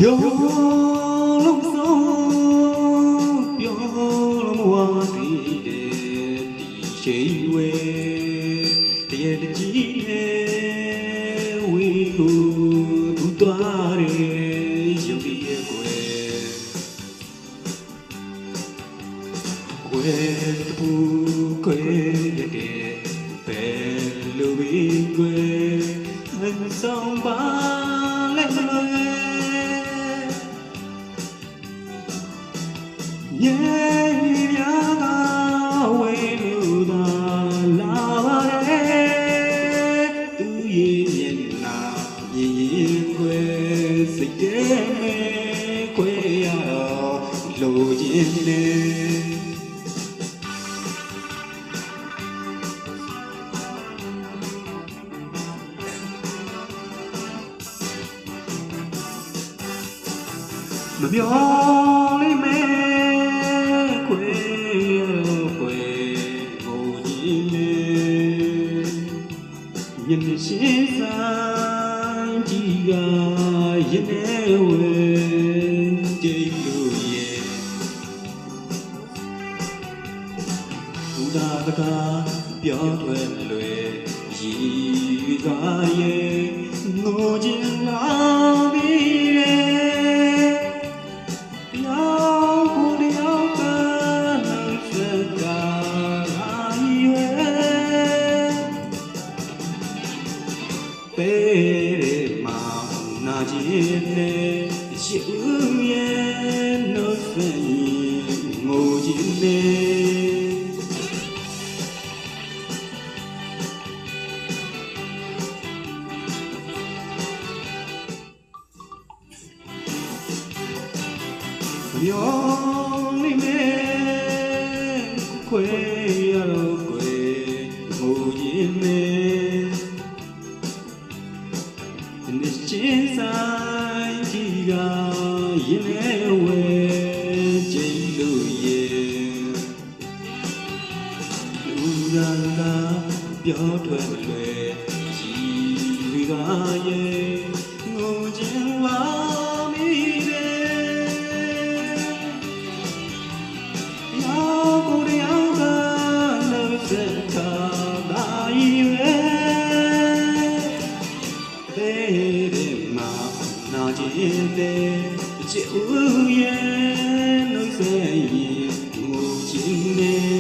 ပြောလုံးစုံပြောလုံးဝသေးတယ်ဒီချိန်ဝဲတရတကြီးနဲ့ဝေးကိုသူသွားတယ်ရုပ်ရည်ကွယ်ကွယ်တူကွယ်ရတဲ့ဘယ်လိုပဲကွယ်မဆောင်ပါလဲယေမြာကဝေလူသာလာပါရဲ့သူရဲ့မျက်နှာရည်ရည်ခွဲစိတ်ထဲခွဲရတော့လိုချင်နေမပြောလိမ့်မယ်ခွေခွေကိုကြီးနေညနေရှိဆိုင်ကြီးကရနေဝဲကြိတ်လို့ရဲ့ဘူတာတကားပြောထွက်လွယ်ရည်ကရဲ့ငိုချင်လာပြီပေရမာနာကျင်နေရှိဦးရဲ့နှုတ်ဆက်ငိုချင်နေပြောလိမ့်မယ်ခွေရတော့ခွေငိုချင်နေချင်းဆိုင်ကြီးကရင်ထဲဝဲကြိတ်လို့ရဲ့လူရာကပြောထွက်လွယ်ကြီးတွေကရဲ့ငုံချင်လာမိတယ်ရောက်ကိုယ်ရောက်ကနှုတ်ဆက်ထားတာရဲ့နာကျင်တဲ့ချစ်ဦးရဲ့နှုတ်ဆက်ရင်ငိုချင်နေ